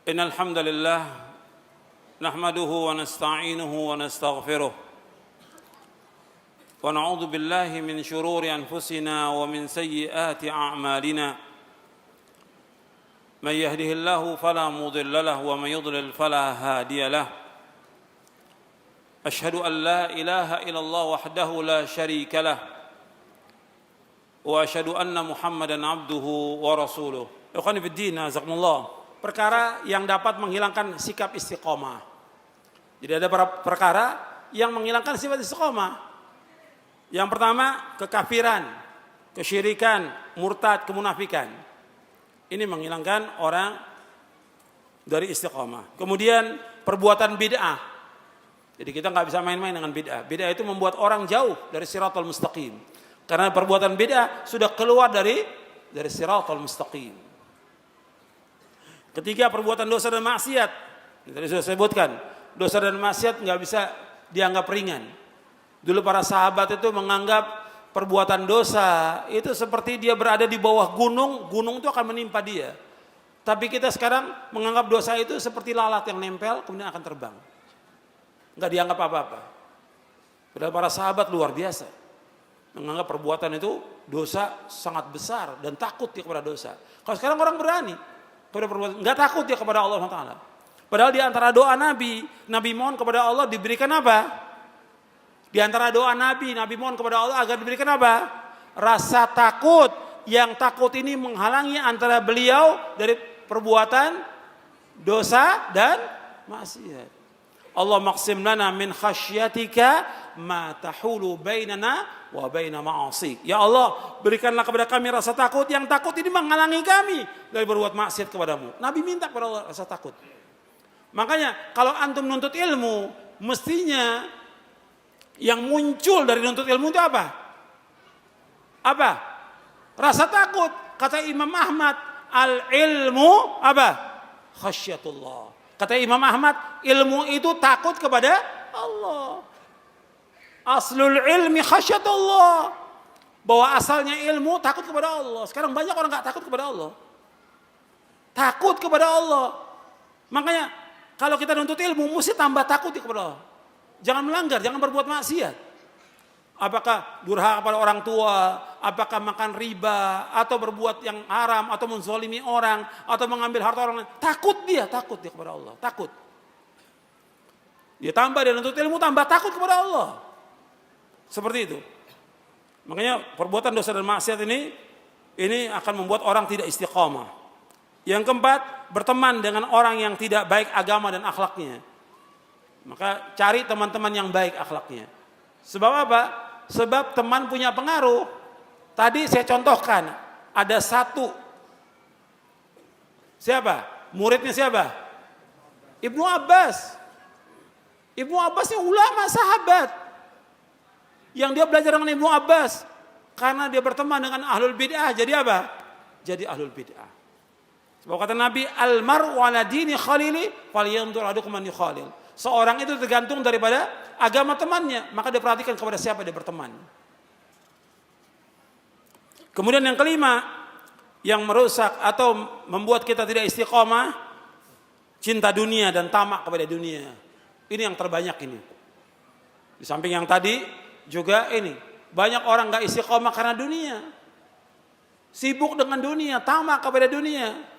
إن الحمد لله نحمده ونستعينه ونستغفره ونعوذ بالله من شرور أنفسنا ومن سيئات أعمالنا من يهده الله فلا مضل له ومن يضلل فلا هادي له أشهد أن لا إله إلا الله وحده لا شريك له وأشهد أن محمدا عبده ورسوله. Ikhwani fid din, jazakumullah. Perkara yang dapat menghilangkan sikap istiqomah. Jadi ada perkara yang menghilangkan sifat istiqomah. Yang pertama, kekafiran, kesyirikan, murtad, kemunafikan. Ini menghilangkan orang dari istiqomah. Kemudian perbuatan bid'ah. Jadi kita nggak bisa main-main dengan bid'ah. Bid'ah itu membuat orang jauh dari siratal mustaqim. Karena perbuatan bid'ah sudah keluar dari siratal mustaqim. Ketiga, perbuatan dosa dan maksiat. Tadi sudah saya sebutkan, dosa dan maksiat nggak bisa dianggap ringan. Dulu para sahabat itu menganggap perbuatan dosa itu seperti dia berada di bawah gunung, gunung itu akan menimpa dia. Tapi kita sekarang menganggap dosa itu seperti lalat yang nempel kemudian akan terbang. Nggak dianggap apa-apa. Padahal para sahabat luar biasa. Menganggap perbuatan itu dosa sangat besar dan takut dia kepada dosa. Kalau sekarang orang berani kepada perbuatan, nggak takut dia kepada Allah Taala. Padahal di antara doa Nabi mohon kepada Allah diberikan apa? Di antara doa Nabi mohon kepada Allah agar diberikan apa? Rasa takut. Yang takut ini menghalangi antara beliau dari perbuatan dosa dan maksiat. Allah maqsim lana min khasyatika ma tahulu bainana wa baina ma'asik. Ya Allah, berikanlah kepada kami rasa takut. Yang takut ini menghalangi kami dari berbuat maksiat kepadamu. Nabi minta kepada Allah rasa takut. Makanya kalau antum nuntut ilmu, mestinya yang muncul dari nuntut ilmu itu apa? Apa? Rasa takut. Kata Imam Ahmad, al-ilmu apa? Khasyatullah. Kata Imam Ahmad, ilmu itu takut kepada Allah. Aslul ilmi khasyatullah. Bahwa asalnya ilmu takut kepada Allah. Sekarang banyak orang gak takut kepada Allah. Takut kepada Allah. Makanya kalau kita nuntut ilmu mesti tambah takut kepada Allah. Jangan melanggar, jangan berbuat maksiat. Apakah durhaka kepada orang tua, apakah makan riba, atau berbuat yang haram, atau menzalimi orang, atau mengambil harta orang lain. Takut dia kepada Allah. Takut. Dia tambah dia nuntut ilmu, tambah takut kepada Allah. Seperti itu. Makanya perbuatan dosa dan maksiat ini akan membuat orang tidak istiqamah. Yang keempat, berteman dengan orang yang tidak baik agama dan akhlaknya. Maka cari teman-teman yang baik akhlaknya. Sebab apa? Sebab teman punya pengaruh. Tadi saya contohkan, ada satu. Siapa? Muridnya siapa? Ibnu Abbas. Ibnu Abbas ini ulama sahabat. Yang dia belajar dengan Ibnu Abbas. Karena dia berteman dengan ahlul bid'ah. Jadi apa? Jadi ahlul bid'ah. Sebab kata Nabi, al-mar'u ala dini khalili falyanzur ahadukum man yukhalil. Seorang itu tergantung daripada agama temannya. Maka dia perhatikan kepada siapa dia berteman. Kemudian yang kelima, yang merusak atau membuat kita tidak istiqomah, cinta dunia dan tamak kepada dunia. Ini yang terbanyak ini. Di samping yang tadi juga ini. Banyak orang gak istiqomah karena dunia. Sibuk dengan dunia, tamak kepada dunia.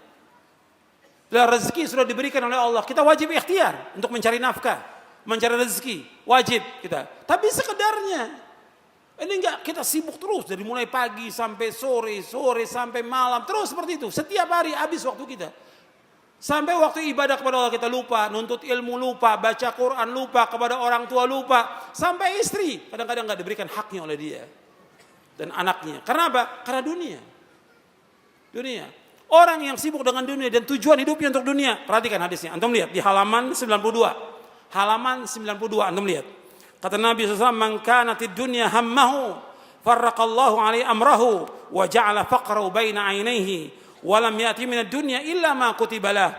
Rezeki sudah diberikan oleh Allah. Kita wajib ikhtiar untuk mencari nafkah, mencari rezeki, wajib kita. Tapi sekedarnya. Ini enggak kita sibuk terus dari mulai pagi sampai sore sampai malam, terus seperti itu. Setiap hari habis waktu kita. Sampai waktu ibadah kepada Allah kita lupa, nuntut ilmu lupa, baca Quran lupa, kepada orang tua lupa, sampai istri kadang-kadang enggak diberikan haknya oleh dia dan anaknya. Karena apa? Karena dunia. Orang yang sibuk dengan dunia dan tujuan hidupnya untuk dunia. Perhatikan hadisnya. Antum lihat di halaman 92. Halaman 92 antum lihat. Kata Nabi SAW, "Man kanatid dunya hammahu, farraqallahu alaihi amrahu, wa ja'ala faqrahu baina 'ainaihi, wa lam ya'ti minad dunya illa ma kutiba lah.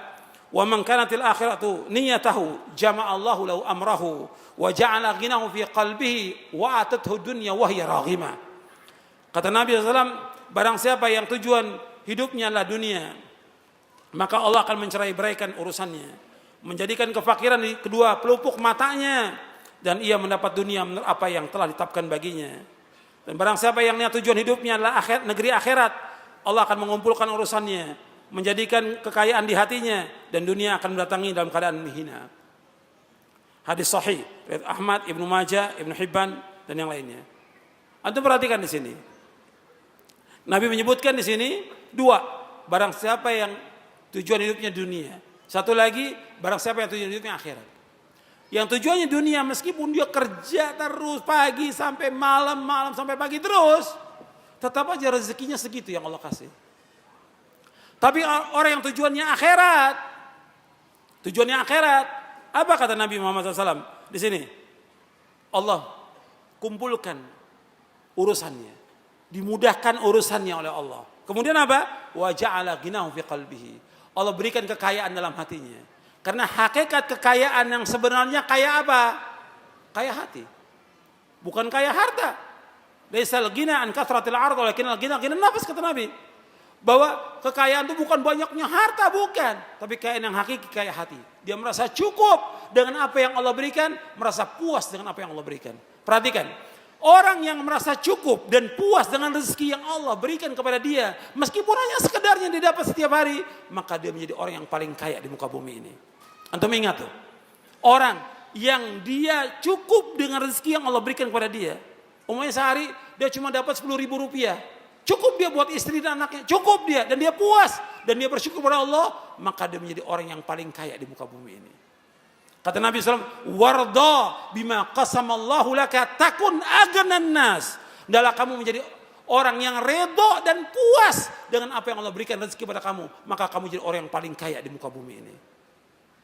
Wa man kanatil akhiratu niyatahu, jama'allahu lahu amrahu, wa ja'ala ghinahu fi qalbihi, wa atathu dunya wa hiya raghimah." Kata Nabi SAW, barang siapa yang tujuan hidupnya adalah dunia, maka Allah akan mencerai-beraikan urusannya, menjadikan kefakiran di kedua pelupuk matanya, dan ia mendapat dunia menurut apa yang telah ditetapkan baginya. Dan barang siapa yang niat tujuan hidupnya adalah negeri akhirat, Allah akan mengumpulkan urusannya, menjadikan kekayaan di hatinya, dan dunia akan mendatangi dalam keadaan hina. Hadis sahih riwayat Ahmad, Ibnu Majah, Ibnu Hibban, dan yang lainnya. Antum perhatikan di sini. Nabi menyebutkan di sini dua, barang siapa yang tujuan hidupnya dunia. Satu lagi, barang siapa yang tujuan hidupnya akhirat. Yang tujuannya dunia, meskipun dia kerja terus pagi sampai malam, malam sampai pagi terus, tetap aja rezekinya segitu yang Allah kasih. Tapi orang yang tujuannya akhirat, apa kata Nabi Muhammad SAW di sini? Allah kumpulkan urusannya, dimudahkan urusannya oleh Allah. Kemudian apa? Wa ja'ala ghinahu fi qalbihi. Allah berikan kekayaan dalam hatinya. Karena hakikat kekayaan yang sebenarnya kaya apa? Kaya hati. Bukan kaya harta. Laisal ghina an kathratil ard walakin al ghina nafs, kata Nabi. Bahwa kekayaan itu bukan banyaknya harta, bukan. Tapi kekayaan yang hakiki kaya hati. Dia merasa cukup dengan apa yang Allah berikan, merasa puas dengan apa yang Allah berikan. Perhatikan. Orang yang merasa cukup dan puas dengan rezeki yang Allah berikan kepada dia, meskipun hanya sekedarnya dia dapat setiap hari, maka dia menjadi orang yang paling kaya di muka bumi ini. Antum ingat tuh, orang yang dia cukup dengan rezeki yang Allah berikan kepada dia, umumnya sehari dia cuma dapat 10.000 rupiah, cukup dia buat istri dan anaknya, cukup dia, dan dia puas, dan dia bersyukur kepada Allah, maka dia menjadi orang yang paling kaya di muka bumi ini. Kata Nabi SAW, warda bima qasamallahu laka takun agnan nas. Hendaklah kamu menjadi orang yang redha dan puas dengan apa yang Allah berikan rezeki pada kamu, maka kamu jadi orang yang paling kaya di muka bumi ini.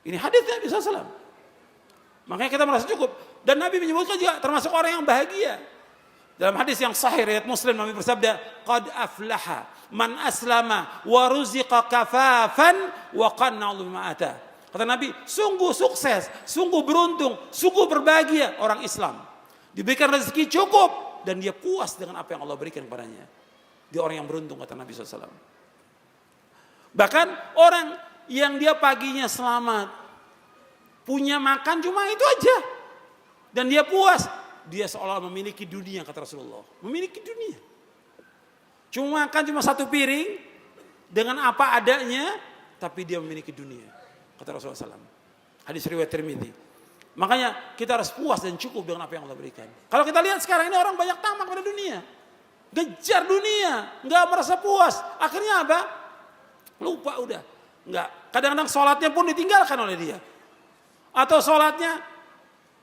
Ini hadisnya Nabi SAW. Makanya kita merasa cukup. Dan Nabi menyebutkan juga termasuk orang yang bahagia. Dalam hadis yang sahih riwayat Muslim, Nabi bersabda, qad aflaha man aslama wa ruziqa kafafan wa qanna'a bima ata. Kata Nabi, sungguh sukses, sungguh beruntung, sungguh berbahagia orang Islam. Diberikan rezeki cukup dan dia puas dengan apa yang Allah berikan kepadanya. Dia orang yang beruntung, kata Nabi SAW. Bahkan orang yang dia paginya selamat, punya makan cuma itu aja, dan dia puas, dia seolah memiliki dunia, kata Rasulullah. Memiliki dunia. Cuma makan cuma satu piring dengan apa adanya, tapi dia memiliki dunia, kata Rasulullah SAW. Hadis riwayat Tirmidzi. Makanya kita harus puas dan cukup dengan apa yang Allah berikan. Kalau kita lihat sekarang ini orang banyak tamak pada dunia, gejar dunia, nggak merasa puas. Akhirnya apa? Lupa udah, nggak. Kadang-kadang sholatnya pun ditinggalkan oleh dia. Atau sholatnya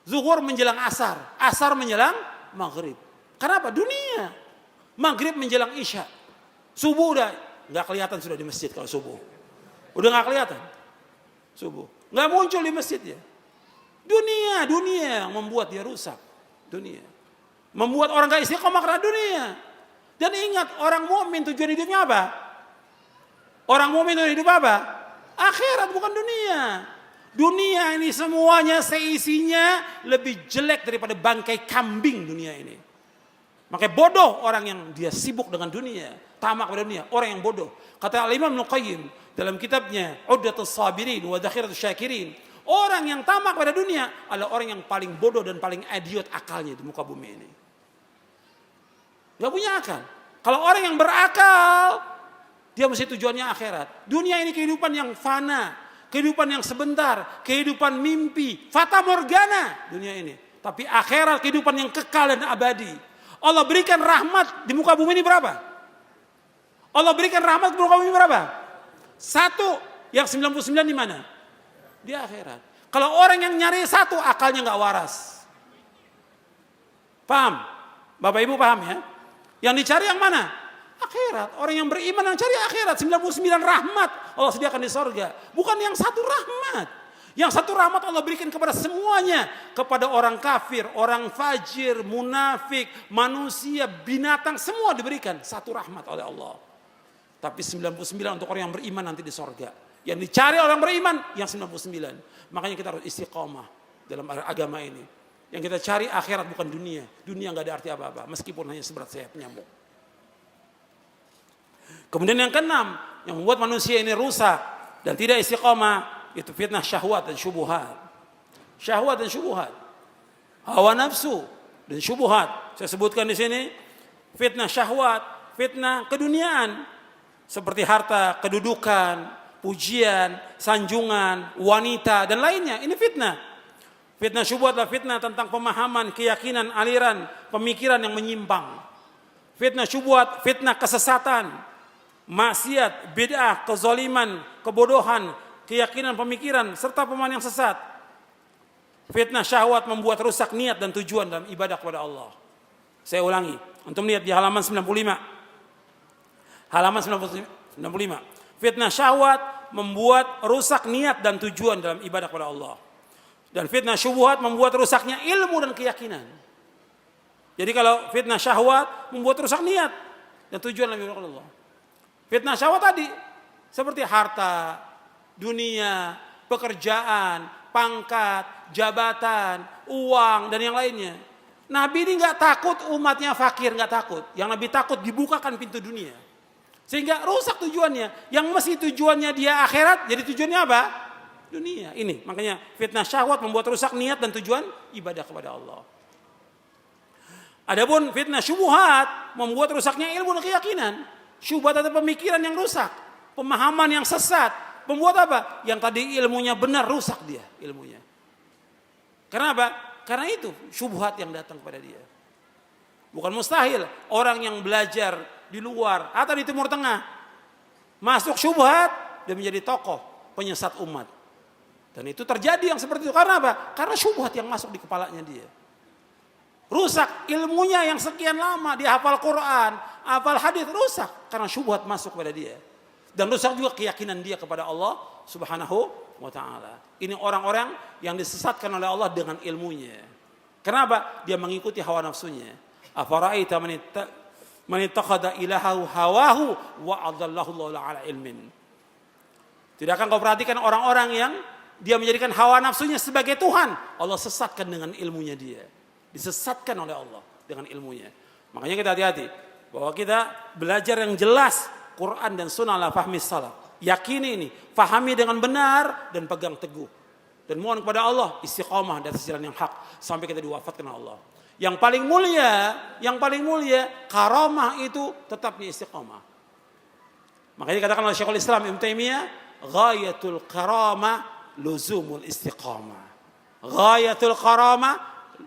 zuhur menjelang asar, asar menjelang maghrib. Kenapa? Dunia. Maghrib menjelang isya, subuh udah nggak kelihatan sudah di masjid. Kalau subuh udah nggak kelihatan. Subuh nggak muncul di masjid ya. Dunia yang membuat dia rusak. Dunia membuat orang gak istiqomah karena dunia. Dan ingat, orang mukmin tujuan hidupnya apa? Orang mukmin tujuan hidup apa? Akhirat, bukan dunia. Dunia ini semuanya seisinya lebih jelek daripada bangkai kambing dunia ini. Makanya bodoh orang yang dia sibuk dengan dunia, tamak pada dunia, orang yang bodoh. Kata Al-Imam Ibnu Qayyim dalam kitabnya Uddatus Sabirin wa Dakhiratus Syakirin, orang yang tamak pada dunia adalah orang yang paling bodoh dan paling idiot akalnya di muka bumi ini. Gak punya akal. Kalau orang yang berakal, dia mesti tujuannya akhirat. Dunia ini kehidupan yang fana, kehidupan yang sebentar, kehidupan mimpi, fata morgana dunia ini. Tapi akhirat kehidupan yang kekal dan abadi. Allah berikan rahmat di muka bumi ini berapa? Allah berikan rahmat di muka bumi berapa? Satu, yang 99 di mana? Di akhirat. Kalau orang yang nyari satu, akalnya nggak waras. Paham? Bapak Ibu paham ya? Yang dicari yang mana? Akhirat. Orang yang beriman yang cari akhirat. 99 rahmat Allah sediakan di sorga. Bukan yang satu rahmat. Yang satu rahmat Allah berikan kepada semuanya. Kepada orang kafir, orang fajir, munafik, manusia, binatang, semua diberikan. Satu rahmat oleh Allah. Tapi 99 untuk orang yang beriman nanti di sorga. Yang dicari orang beriman yang 99. Makanya kita harus istiqomah dalam agama ini. Yang kita cari akhirat bukan dunia. Dunia gak ada arti apa-apa. Meskipun hanya seberat sayap nyamuk. Kemudian yang keenam, yang membuat manusia ini rusak, dan tidak istiqamah itu fitnah syahwat dan syubhat. Syahwat dan syubhat, hawa nafsu dan syubhat. Saya sebutkan di sini fitnah syahwat, fitnah keduniaan seperti harta, kedudukan, pujian, sanjungan, wanita dan lainnya. Ini fitnah. Fitnah syubhat adalah fitnah tentang pemahaman, keyakinan, aliran, pemikiran yang menyimpang. Fitnah syubhat, fitnah kesesatan, maksiat, bid'ah, kezaliman, kebodohan, keyakinan, pemikiran serta pemahaman yang sesat. Fitnah syahwat membuat rusak niat dan tujuan dalam ibadah kepada Allah. Saya ulangi, antum lihat di halaman 95. Halaman 95. Fitnah syahwat membuat rusak niat dan tujuan dalam ibadah kepada Allah. Dan fitnah syubhat membuat rusaknya ilmu dan keyakinan. Jadi kalau fitnah syahwat membuat rusak niat dan tujuan dalam ibadah kepada Allah. Fitnah syahwat tadi seperti harta, dunia, pekerjaan, pangkat, jabatan, uang dan yang lainnya. Nabi ini nggak takut umatnya fakir, nggak takut. Yang Nabi takut dibukakan pintu dunia. Sehingga rusak tujuannya. Yang mesti tujuannya dia akhirat, jadi tujuannya apa? Dunia. Ini makanya fitnah syahwat membuat rusak niat dan tujuan ibadah kepada Allah. Adapun fitnah syubhat membuat rusaknya ilmu dan keyakinan. Syubhat atau pemikiran yang rusak, pemahaman yang sesat, membuat apa? Yang tadi ilmunya benar rusak dia ilmunya. Karena apa? Karena itu syubhat yang datang kepada dia. Bukan mustahil orang yang belajar di luar atau di Timur Tengah masuk syubhat dan menjadi tokoh penyesat umat. Dan itu terjadi yang seperti itu karena apa? Karena syubhat yang masuk di kepalanya dia. Rusak ilmunya yang sekian lama dia hafal Quran, hafal hadis, rusak karena syubhat masuk pada dia. Dan rusak juga keyakinan dia kepada Allah Subhanahu wa taala. Ini orang-orang yang disesatkan oleh Allah dengan ilmunya. Kenapa? Dia mengikuti hawa nafsunya. Afara'aita man ittakhadha ilahahu hawahu wa adallahu Allahu ala ilmin. Tidakkah kau perhatikan orang-orang yang dia menjadikan hawa nafsunya sebagai Tuhan? Allah sesatkan dengan ilmunya dia. Disesatkan oleh Allah dengan ilmunya. Makanya kita hati-hati bahwa kita belajar yang jelas Quran dan Sunnah ala fahmi salaf. Yakini ini, fahami dengan benar dan pegang teguh. Dan mohon kepada Allah istiqamah di atas jalan yang hak sampai kita diwafatkan oleh Allah. Yang paling mulia karamah itu tetap di istiqamah. Makanya dikatakan oleh Syekhul Islam Ibnu Taimiyah, ghayatul karamah luzumul istiqamah. Ghayatul karamah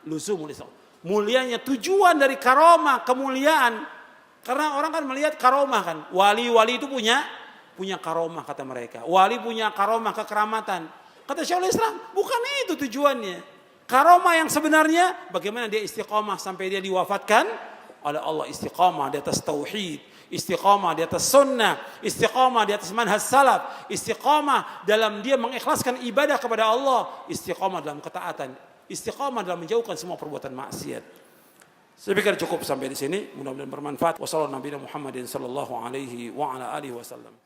luzumul istiqamah. Mulianya tujuan dari karamah, kemuliaan. Karena orang kan melihat karamah kan. Wali-wali itu punya karamah kata mereka. Wali punya karamah, kekeramatan. Kata Syekhul Islam, bukan itu tujuannya. Karamah yang sebenarnya bagaimana dia istiqamah sampai dia diwafatkan oleh Allah, istiqamah di atas tauhid, istiqamah di atas sunnah, istiqamah di atas manhaj salaf, istiqamah dalam dia mengikhlaskan ibadah kepada Allah, istiqamah dalam ketaatan, istiqamah dalam menjauhkan semua perbuatan maksiat. Saya pikir cukup sampai di sini, mudah-mudahan bermanfaat. Wassalamualaikum warahmatullahi wabarakatuh.